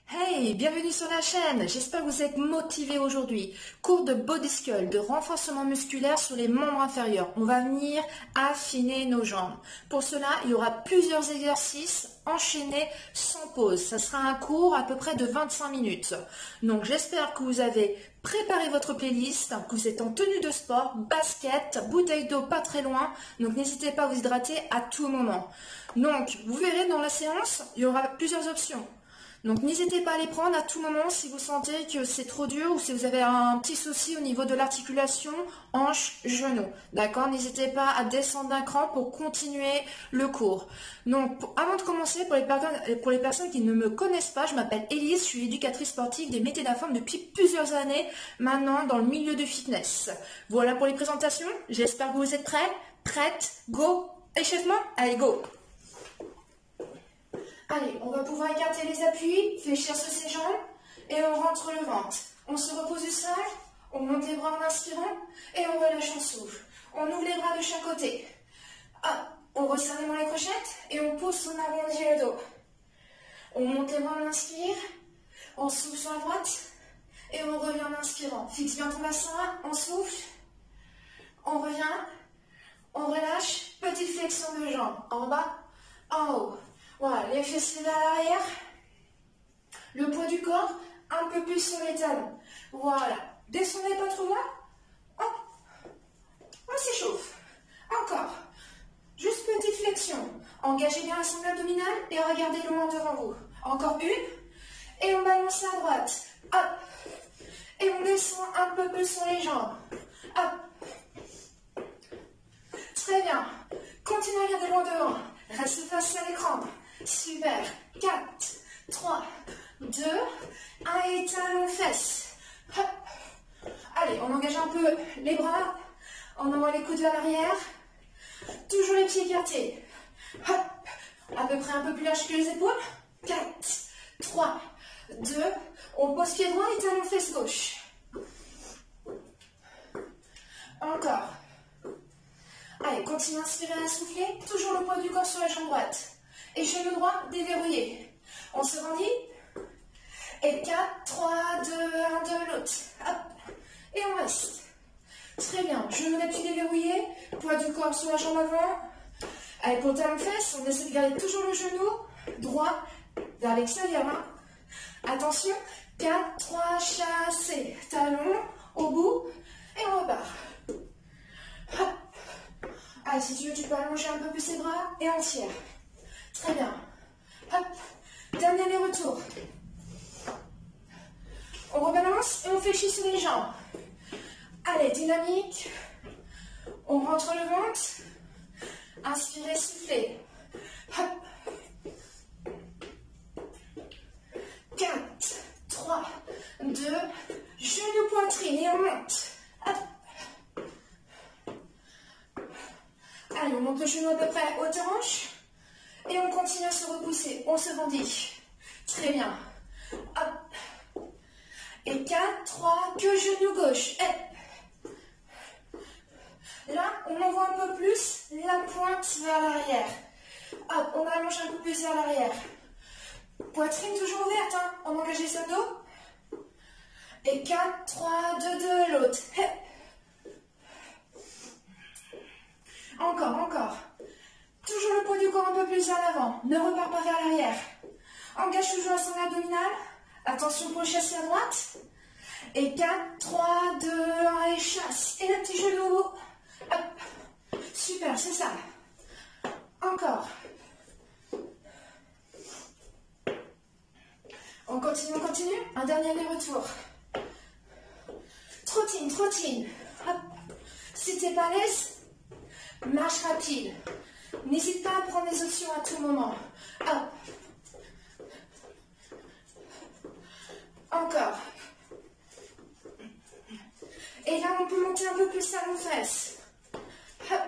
Hey, bienvenue sur la chaîne. J'espère que vous êtes motivés aujourd'hui. Cours de body skull, de renforcement musculaire sur les membres inférieurs. On va venir affiner nos jambes. Pour cela, il y aura plusieurs exercices enchaînés sans pause. Ça sera un cours à peu près de 25 minutes. Donc j'espère que vous avez préparé votre playlist, que vous êtes en tenue de sport, basket, bouteille d'eau pas très loin. Donc n'hésitez pas à vous hydrater à tout moment. Donc vous verrez dans la séance, il y aura plusieurs options. Donc n'hésitez pas à les prendre à tout moment si vous sentez que c'est trop dur ou si vous avez un petit souci au niveau de l'articulation hanche-genou. D'accord? N'hésitez pas à descendre d'un cran pour continuer le cours. Donc avant de commencer, pour les personnes qui ne me connaissent pas, je m'appelle Élise, je suis éducatrice sportive des métiers de la forme depuis plusieurs années maintenant dans le milieu du fitness. Voilà pour les présentations, j'espère que vous êtes prêts, prêtes, go, échauffement, allez go! Allez, on va pouvoir écarter les appuis, fléchir sur ses jambes et on rentre le ventre. On se repose du sol, on monte les bras en inspirant et on relâche en souffle. On ouvre les bras de chaque côté. Hop, on resserre les mains les crochettes et on pousse, on arrondit le dos. On monte les bras, on inspire, on souffle sur la droite et on revient en inspirant. Fixe bien ton bassin, on souffle, on revient, on relâche, petite flexion de jambes, en bas, en haut. Voilà, les fessiers vers l'arrière, le poids du corps un peu plus sur les talons. Voilà, descendez pas trop bas, hop, on s'échauffe. Encore, juste petite flexion. Engagez bien la sangle abdominale et regardez loin devant vous. Encore une, et on balance à droite, hop, et on descend un peu plus sur les jambes, hop. Très bien, continuez à regarder loin devant, reste face à l'écran. Super. 4, 3, 2, 1 et talons fesses. Hop. Allez, on engage un peu les bras. On envoie les coudes vers l'arrière. Toujours les pieds écartés. Hop. À peu près un peu plus large que les épaules. 4, 3, 2. On pose pied droit et talons fesses gauche. Encore. Allez, continue à inspirer, à souffler. Toujours le poids du corps sur la jambe droite. Et genou droit déverrouillé. On se rendit. Et 4, 3, 2, 1, de l'autre. Hop. Et on reste. Très bien. Genou d'appui déverrouillé. Poids du corps sur la jambe avant. Allez, pour le talon fesse, on essaie de garder toujours le genou droit vers l'extérieur. Attention. 4, 3, chassez. Talon au bout. Et on repart. Hop. Allez, si tu veux, tu peux allonger un peu plus ses bras et on tire. Très bien. Hop. Dernier aller-retour. On rebalance et on fléchit sur les jambes. Allez, dynamique. On rentre le ventre. Inspirez, soufflez. Hop. 4, 3, 2, genou poitrine et on monte. Hop. Allez, on monte le genou à peu près haute hanche. Et on continue à se repousser. On se rendit. Très bien. Hop. Et 4, 3, que genou gauche. Et là, on envoie un peu plus la pointe vers l'arrière. Hop, on allonge un peu plus vers l'arrière. Poitrine toujours ouverte, hein. On engage les abdos. Et 4, 3, 2, 2, l'autre. Encore. Toujours le poids du corps un peu plus vers l'avant. Ne repars pas vers l'arrière. Engage toujours la sangle abdominale. Attention pour le chasser à droite. Et 4, 3, 2, 1 et chasse. Et le petit genou. Hop. Super, c'est ça. Encore. On continue. Un dernier aller-retour. Trottine. Hop. Si t'es pas à l'aise, marche rapide. N'hésite pas à prendre des options à tout moment. Hop. Encore. Et là, on peut monter un peu plus talons fesses. Hop.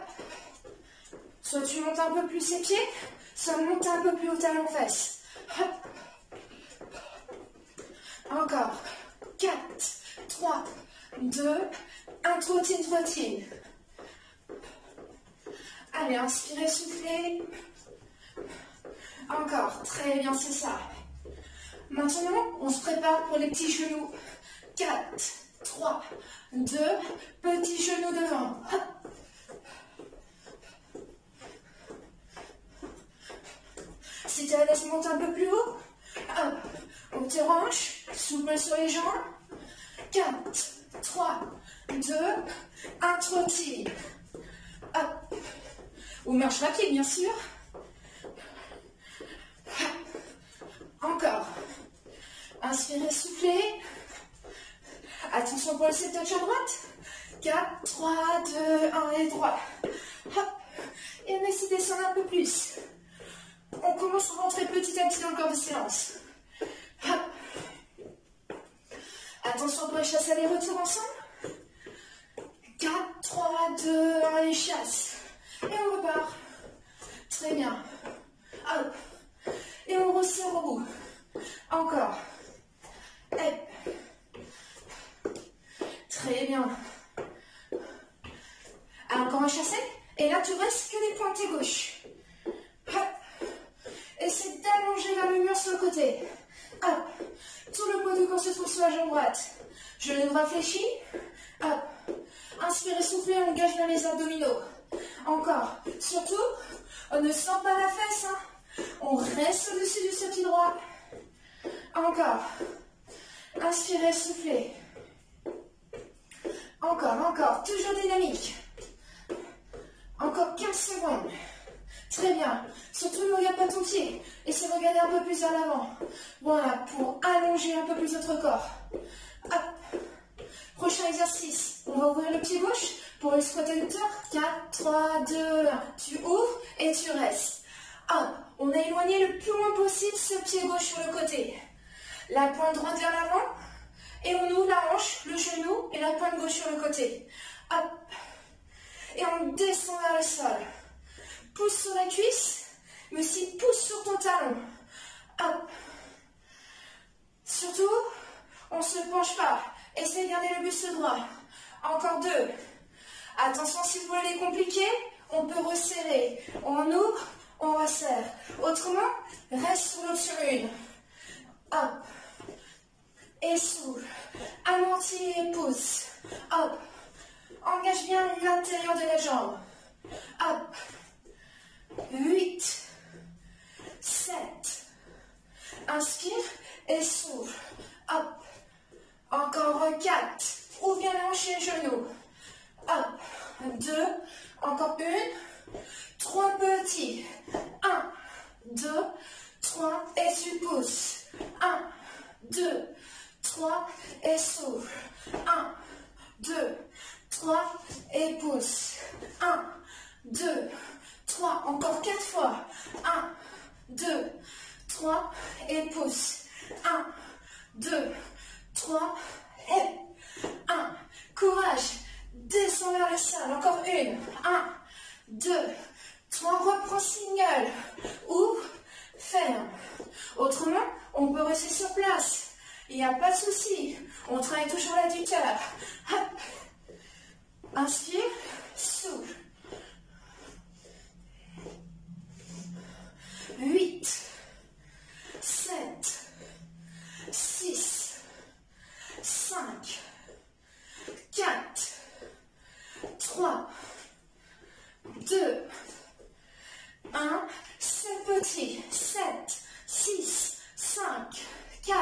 Soit tu montes un peu plus les pieds, soit monte un peu plus haut talons fesses. Hop. Encore. 4, 3, 2, 1, trottine. Allez, inspirez, soufflez. Encore, très bien, c'est ça. Maintenant, on se prépare pour les petits genoux. 4, 3, 2, petits genoux devant. Hop. Si tu as l'aise, monte un peu plus haut. Hop. On te range, souple sur les jambes. 4, 3, 2, 1, trottine. Hop. Ou marche rapide, bien sûr. Encore. Inspirez, soufflez. Attention pour le set touch à droite. 4, 3, 2, 1 et droit. Hop. Et on essaie de descendre un peu plus. On commence à rentrer petit à petit dans le corps de séance. Hop. Attention pour les chasses aller-retour ensemble. 4, 3, 2, 1 et chasse. Et on repart. Très bien. Hop. Et on resserre au bout. Encore. Hop. Très bien. Alors, encore un chassé. Et là, tu restes que les pointés gauche. Hop. Essaie d'allonger vers le mur sur le côté. Hop. Tout le poids du corps se trouve sur la jambe droite. Genou droit fléchi. Hop. Inspirez, soufflez, on engage bien les abdominaux. Encore. Surtout, on ne sent pas la fesse. Hein. On reste au-dessus du tapis droit. Encore. Inspirez, soufflez. Encore. Toujours dynamique. Encore 15 secondes. Très bien. Surtout, ne regarde pas ton pied. Essaie de regarder un peu plus à l'avant. Voilà, pour allonger un peu plus notre corps. Hop. Prochain exercice. On va ouvrir le pied gauche pour le squat adducteur. 4, 3, 2, 1. Tu ouvres et tu restes. Hop. On a éloigné le plus loin possible ce pied gauche sur le côté. La pointe droite vers l'avant. Et on ouvre la hanche, le genou et la pointe gauche sur le côté. Hop. Et on descend vers le sol. Pousse sur la cuisse, mais aussi pousse sur ton talon. Hop. Surtout, on ne se penche pas. Essayez de garder le buste droit. Encore 2. Attention, si vous voulez compliquer, on peut resserrer. On ouvre, on resserre. Autrement, reste sur l'autre sur une. Hop. Et souffle. Amortis et pousse. Hop. Engage bien l'intérieur de la jambe. Hop. 8. 7. Inspire et souffle. Hop. Encore 4. Ouvre bien la hanche et les genoux. Hop. 2. Encore 1. 3 petits. 1, 2, 3. Et tu pousses. 1, 2, 3. Et souffle. 1, 2, 3. Et pousse. 1, 2, 3. Encore 4 fois. 1, 2, 3. Et pousse. 1, 2, 3. Et 1. Courage. Descends vers le sol. Encore 1. 1, 2, 3. Reprends single. Ouvre. Ferme. Autrement, on peut rester sur place. Il n'y a pas de souci. On travaille toujours l'adducteur. Hop. Inspire. Souffle. 8, 7, 6, 5, 4, 3, 2, 1. C'est petit. 7, 6, 5, 4,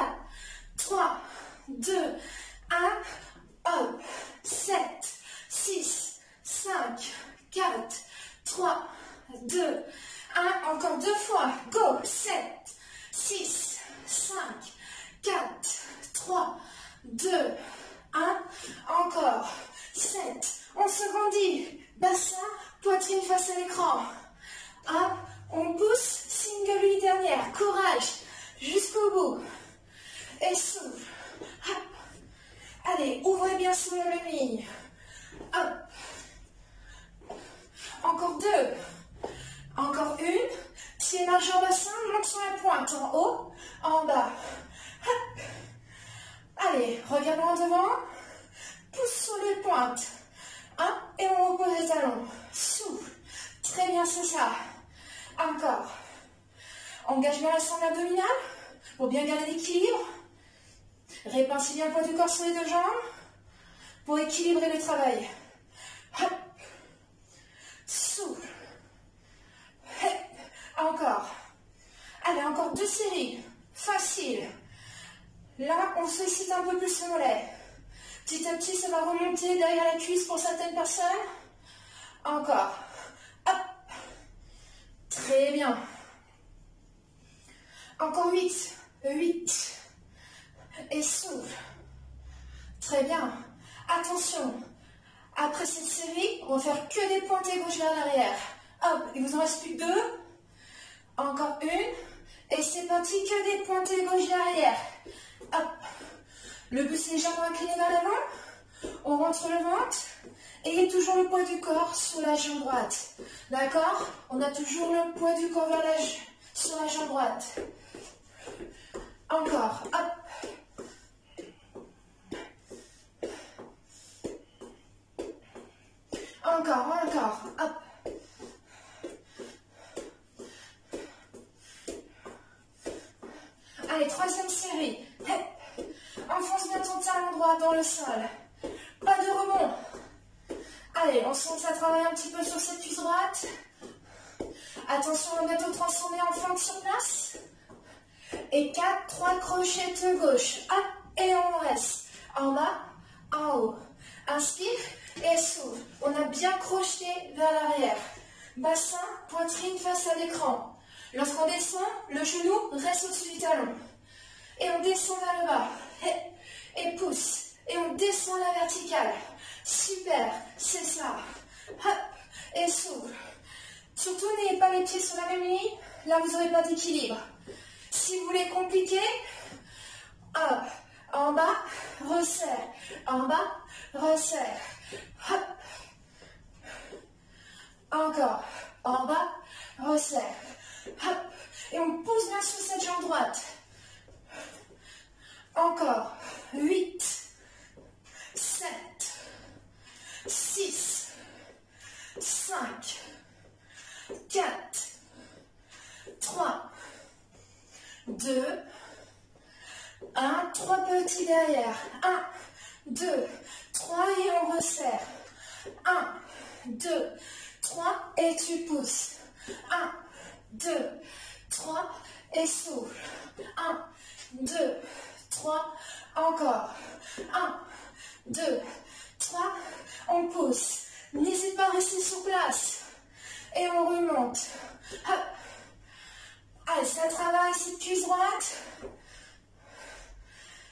3, 2, 1. Hop. 7, 6, 5, 4, 3, 2, 1. Encore 2 fois. Go. 7, 6, 5, 4, 3, 2, 1. Encore. 7. On se grandit. Bassin, poitrine face à l'écran. Hop. On pousse. Single 8 dernière. Courage. Jusqu'au bout. Et souffle. Hop. Allez, ouvrez bien sur la même ligne. Hop. Encore 2. Encore 1. Pied largeur bassin, monte sur la pointe. En haut, en bas. Hop. Allez, regarde en devant. Pousse sur les pointes. Et on repose les talons. Souffle. Très bien, c'est ça. Encore. Engage bien la sangle abdominale. pour bien garder l'équilibre. Répartis bien le poids du corps sur les deux jambes pour équilibrer le travail. Hop. Souffle. Hop. Encore. Allez, encore 2 séries. Facile. Là, on sollicite un peu plus le mollet. Petit à petit, ça va remonter derrière la cuisse pour certaines personnes. Encore. Hop. Très bien. Encore 8. 8. Et souffle. Très bien. Attention. Après cette série, on va faire que des pointées gauche vers l'arrière. Hop. Il vous en reste plus que 2. Encore une. Et c'est parti, que des pointées gauche vers l'arrière. Hop. Le but, c'est les jambes inclinées vers l'avant. On rentre le ventre. Ayez toujours le poids du corps sur la jambe droite. D'accord? On a toujours le poids du corps sur la jambe droite. Encore. Hop. Encore. Hop. Allez, 3e série. Enfonce bien ton talon droit dans le sol. Pas de rebond. Allez, on sent que ça travaille un petit peu sur cette cuisse droite. Attention, on va bientôt transformer en fente sur place. Et 4, 3 crochets de gauche. Hop, et on reste. En bas, en haut. Inspire et souffle. On a bien crocheté vers l'arrière. Bassin, poitrine face à l'écran. Lorsqu'on descend, le genou reste au-dessus du talon. Et on descend vers le bas. Et pousse. Et on descend la verticale. Super, c'est ça. Hop, et souffle. Surtout, n'ayez pas les pieds sur la même ligne. Là, vous n'aurez pas d'équilibre. Si vous voulez compliquer, hop, en bas, resserre. En bas, resserre. Hop. Encore. En bas, resserre. Hop. Et on pousse bien sur cette jambe droite. Encore. 8, 7, 6, 5, 4, 3, 2, 1, 3 petits derrière. 1, 2, 3 et on resserre. 1, 2, 3 et tu pousses. 1, 2, 3 et souffle. 1, 2, 3, encore. 1, 2, 3, on pousse. N'hésite pas à rester sur place. Et on remonte. Hop. Allez, ça travaille cette cuisse droite.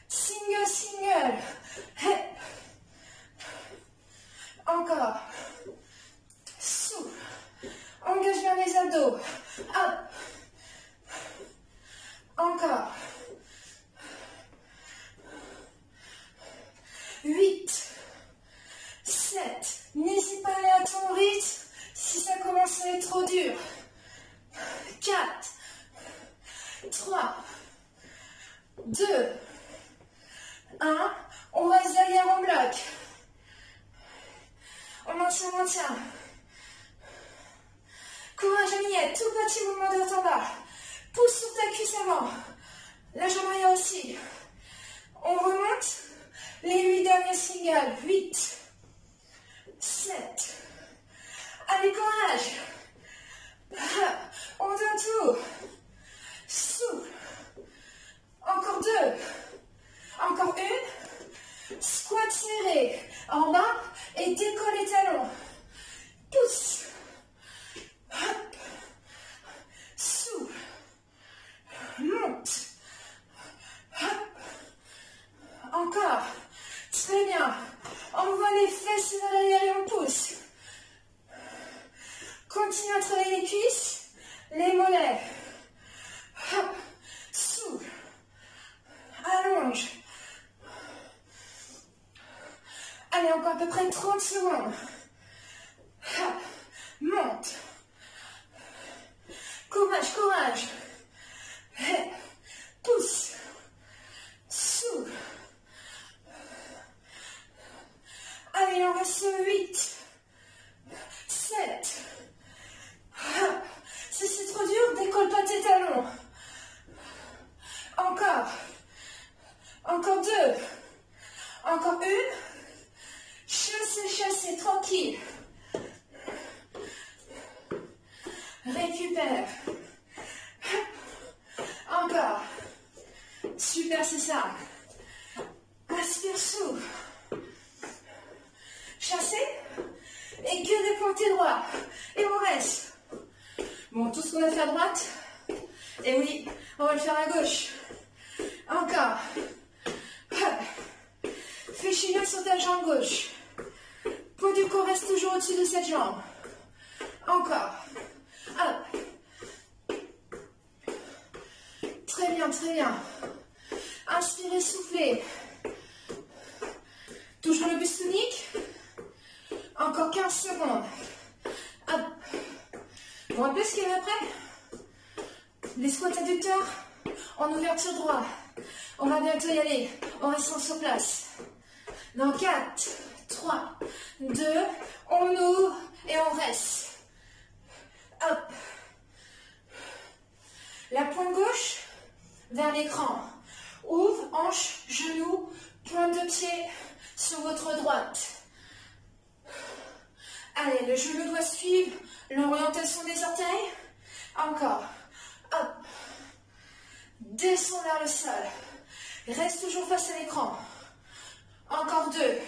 Single, single. Hop. Encore. Souffle. Engage bien les abdos. Hop. Encore. 8, 7, n'hésite pas à aller à ton rythme si ça commence à être trop dur. 4, 3, 2, 1, on reste derrière en bloc. On maintient. Courage Agnès, tout petit mouvement de haut en bas. Pousse sur ta cuisse avant. La jambe arrière aussi. On remonte. Les 8 derniers singles. 8, 7. Allez, courage. On donne tout. Souffle. Encore 2. Encore une. Squat serré. En bas. Et décolle les talons. Pousse. Hop. Souffle. Monte. Hop. Encore. Très bien. Envoie les fesses vers l'arrière et on pousse. Continue à travailler les cuisses, les mollets. Hop. Souffle. Allonge. Allez, encore à peu près 30 secondes. Hop. Monte. Courage, courage. Pousse. Souffle. Allez, il en reste 8, 7. Si c'est trop dur, décolle pas tes talons. Super. Encore. Super, c'est ça. Inspire, souffle. Chassez. Et que des pointés droits. Et on reste. Bon, tout ce qu'on a fait à droite. Et oui, on va le faire à gauche. Encore. Fléchis bien sur ta jambe gauche. Poids du corps reste toujours au-dessus de cette jambe. Encore. Hop. Très bien, très bien. Inspirez, soufflez. Toujours le buste tonique. Encore 15 secondes. Hop. Vous vous rappelez ce qu'il y avait après? Les squats adducteurs en ouverture droit. On va bientôt y aller. On reste sur place. Dans 4, 3, 2, on ouvre et on reste. Hop. La pointe gauche vers l'écran. Ouvre, hanche, genou, pointe de pied sur votre droite. Allez, le genou doit suivre l'orientation des orteils. Encore. Hop. Descends vers le sol. Reste toujours face à l'écran. Encore 2.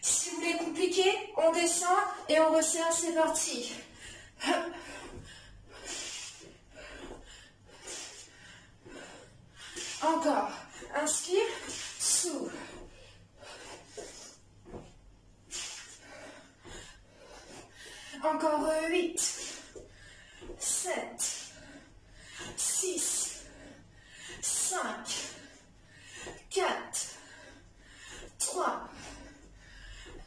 Si vous voulez compliquer, on descend et on resserre, c'est parti. Encore. Inspire, souffle. Encore 8, 7, 6, 5, 4, 3,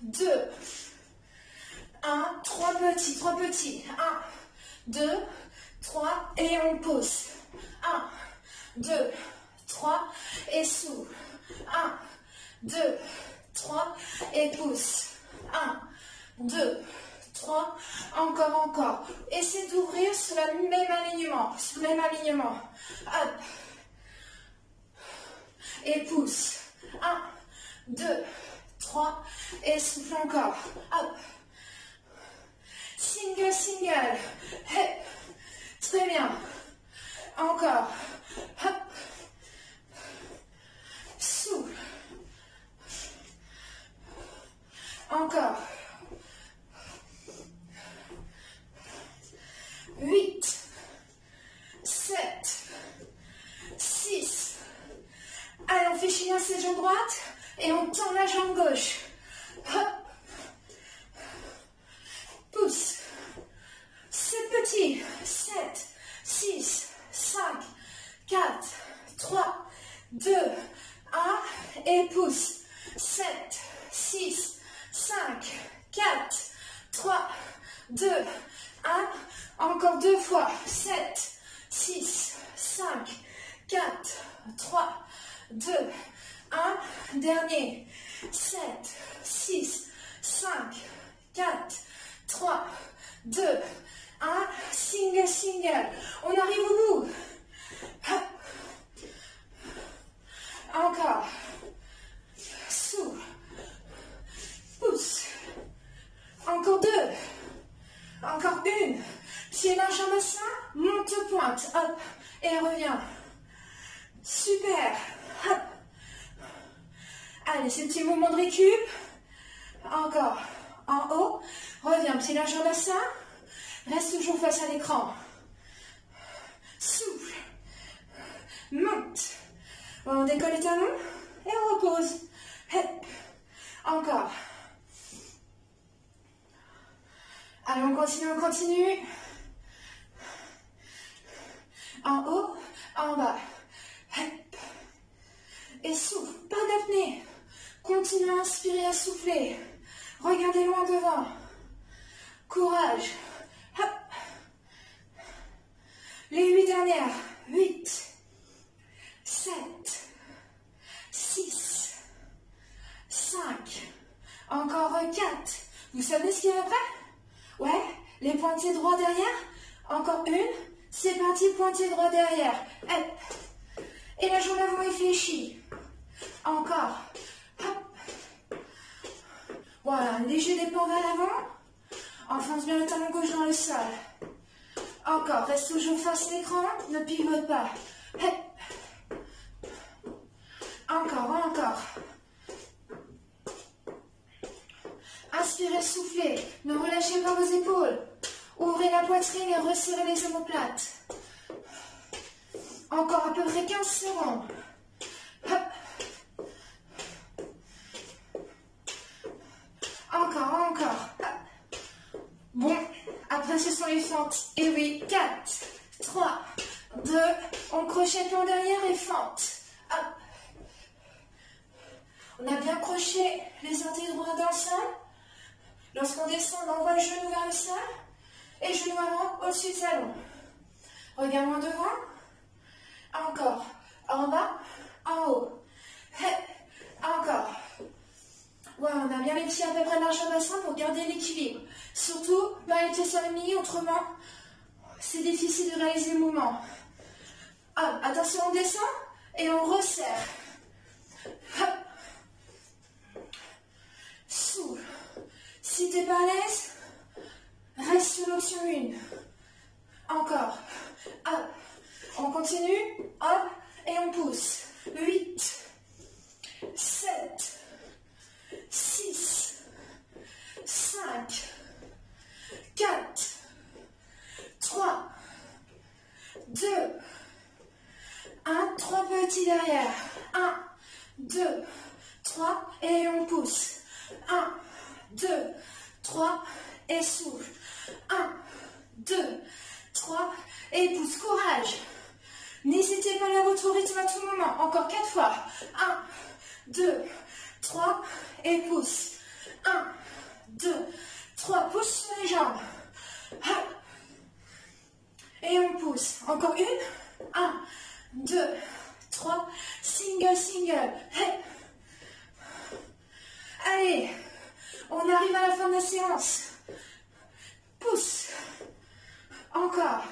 2, 1, 3 petits, 1, 2, 3, et on pousse. 1, 2, 3, et souffle. 1, 2, 3, et pousse. 1, 2, 3, encore. Essayez d'ouvrir sur le même alignement. Hop. Et pousse. 1, 2, 3, et souffle encore. Hop. Single. Hey. Très bien. Encore. Hop. Souffle. Encore. 8, 7, 6. Allez, on fait chiner cette jambe droite et on tend la jambe gauche. Hop. Pousse. C'est petit. 7, 6, 5, 4, 3, 2, 1. Et pousse. 7, 6, 5, 4, 3, 2, 1. Encore 2 fois. 7, 6, 5, 4, 3, 2, 1. Dernier. 7, 6, 5, 4, 3, 2, 1. Single. On arrive au bout. Hop. Encore. Souffle. Pousse. Encore 2. Encore 1. Pied large en bassin, monte pointe, hop, et reviens. Super, hop. Allez, ce petit mouvement de récup. Encore, en haut, reviens, pied large en bassin, reste toujours face à l'écran. Souffle, monte. On décolle les talons et on repose. Hop. Encore. Allez, on continue. En haut, en bas. Hop. Et souffle, pas d'apnée. Continue à inspirer, à souffler. Regardez loin devant. Courage. Hop. Les 8 dernières. 8, 7, 6, 5, encore 4. Vous savez ce qu'il y a après? Ouais, les pointiers droits derrière. Encore 1. C'est parti, pointier droit derrière. Hop. Et la jambe avant est fléchie. Encore. Hop. Voilà, un léger dépôt vers l'avant. Enfonce bien le talon gauche dans le sol. Encore, reste toujours face à l'écran, ne pivote pas. Encore, encore. Inspirez, soufflez, ne relâchez pas vos épaules. Ouvrez la poitrine et resserrez les omoplates. Encore à peu près 15 secondes. Encore, encore. Bon, après ce sont les fentes. Et oui, 4, 3, 2, on crochette en derrière et fente. Hop. On a bien croché les orteils droits dans le sol. Lorsqu'on descend, on envoie le genou vers le sol. Et genou avant, au-dessus du talon. Regarde-moi devant. Encore. En bas, en haut. Encore. Voilà, on a bien les pieds à peu près large au bassin pour garder l'équilibre. Surtout, pas les pieds sur les knees, autrement, c'est difficile de réaliser le mouvement. Hop, attention, on descend et on resserre. Hop. Souffle. Si tu n'es pas à l'aise, reste sur l'option 1. Encore. Hop. On continue. Hop. Et on pousse. 8, 7, 6, 5, 4, 3, 2, 1, 3 petits derrière. 1, 2, 3 et on pousse. 1, 2, 3 et souffle. 1, 2, 3 et pousse. Courage. N'hésitez pas à votre rythme à tout moment. Encore 4 fois. 1, 2, 3 et pousse. 1, 2, 3. Pousse sur les jambes. Et on pousse. Encore une. 1, 2, 3. Single, single. Allez. On arrive à la fin de la séance. Pousse. Encore.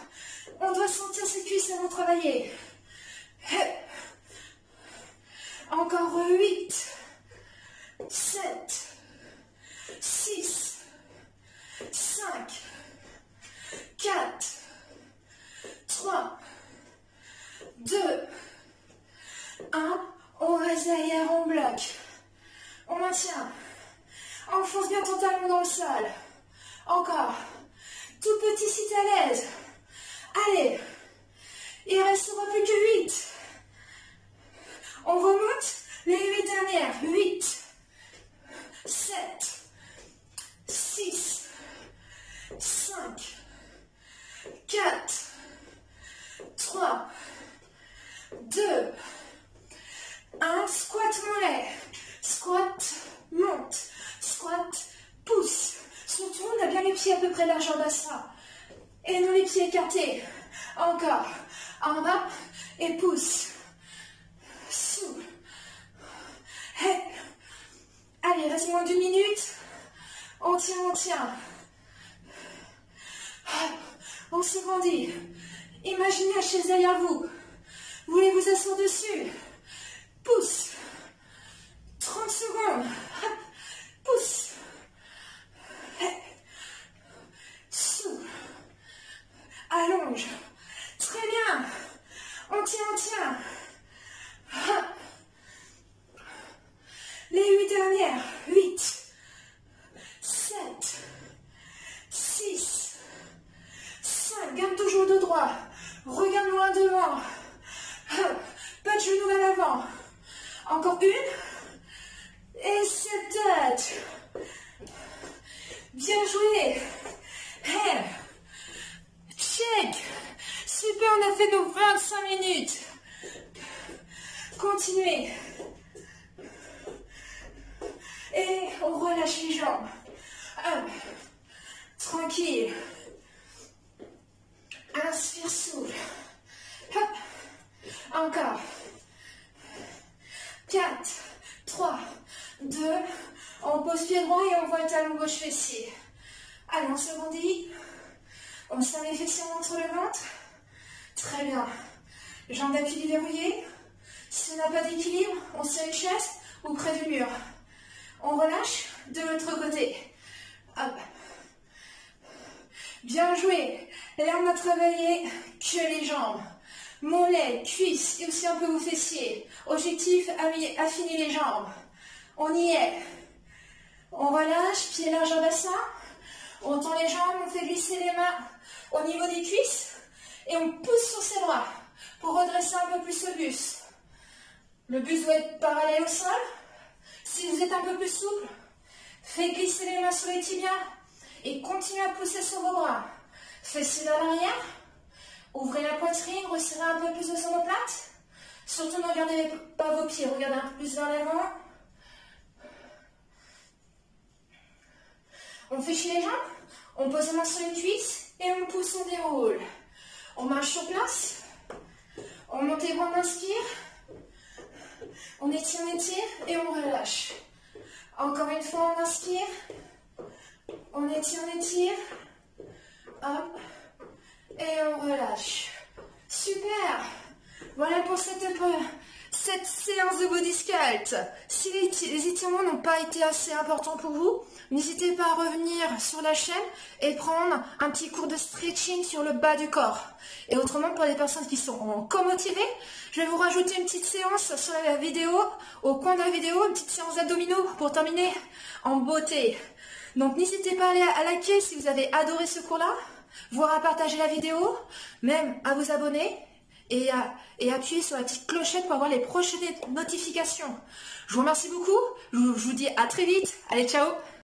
On doit sentir ses cuisses avant de travailler. Encore 8, 7, 6, 5, 4, 3, 2, 1. On reste derrière, on bloque. On maintient. Enfonce bien ton talon dans le sol. Encore. Tout petit si t'es à l'aise. Allez. Il restera plus que 8. On remonte les 8 dernières. 8, 7, 6, 5, 4, 3, 2, 1. Squat mollet. Squat, monte. Squat, pousse. Surtout, on a bien les pieds à peu près large en bassin. Et non les pieds écartés. Encore. En bas et pousse. Souffle. Hey. Allez, reste moins d'1 minute. On tient, on tient. On se grandit. Imaginez la chaise derrière vous. Vous voulez vous asseoir dessus. Pousse. 30 secondes. Pousse. Souffle. Allonge. Très bien. On tient, on tient. Les 8 dernières. 8, 7, 6, 5. Garde toujours de droit. Regarde loin devant. Pas de genoux à l'avant. Encore une. Et 7 têtes. Bien joué. Hey. Check. Super, on a fait nos 25 minutes. Continuez. Et on relâche les jambes. Hop. Tranquille. Inspire, souffle. Hop. Encore. 4, 3, 2. On pose pied droit et on voit le talon gauche fessier. Allez, on se rendit. On serre les fessiers entre le ventre. Très bien. Jambes d'appui verrouillées. Si on n'a pas d'équilibre, on serre une chaise ou près du mur. On relâche de l'autre côté. Hop. Bien joué. Et là, on a travaillé que les jambes. Mollets, cuisses et aussi un peu vos fessiers. Objectif, affiner les jambes. On y est. On relâche, pieds larges au bassin. On tend les jambes, on fait glisser les mains au niveau des cuisses. Et on pousse sur ses bras pour redresser un peu plus le buste. Le buste doit être parallèle au sol. Si vous êtes un peu plus souple, faites glisser les mains sur les tibias et continuez à pousser sur vos bras. Fessiers vers l'arrière. Ouvrez la poitrine, resserrez un peu plus les omoplates. Surtout ne regardez pas vos pieds, regardez un peu plus vers l'avant. On fléchit les jambes, on pose les mains sur les cuisses et on pousse, on déroule. On marche sur place, on monte les bras, on inspire, on étire et on relâche. Encore une fois, on inspire, on étire, hop, et on relâche. Super! Voilà pour cette séance de body sculpt. Si les étirements n'ont pas été assez importants pour vous, n'hésitez pas à revenir sur la chaîne et prendre un petit cours de stretching sur le bas du corps. Et autrement, pour les personnes qui sont encore motivées, je vais vous rajouter une petite séance sur la vidéo, au coin de la vidéo, une petite séance d'abdominaux pour terminer en beauté. Donc n'hésitez pas à liker si vous avez adoré ce cours-là, voire à partager la vidéo, même à vous abonner. Et appuyez sur la petite clochette pour avoir les prochaines notifications. Je vous remercie beaucoup, je vous dis à très vite, allez ciao!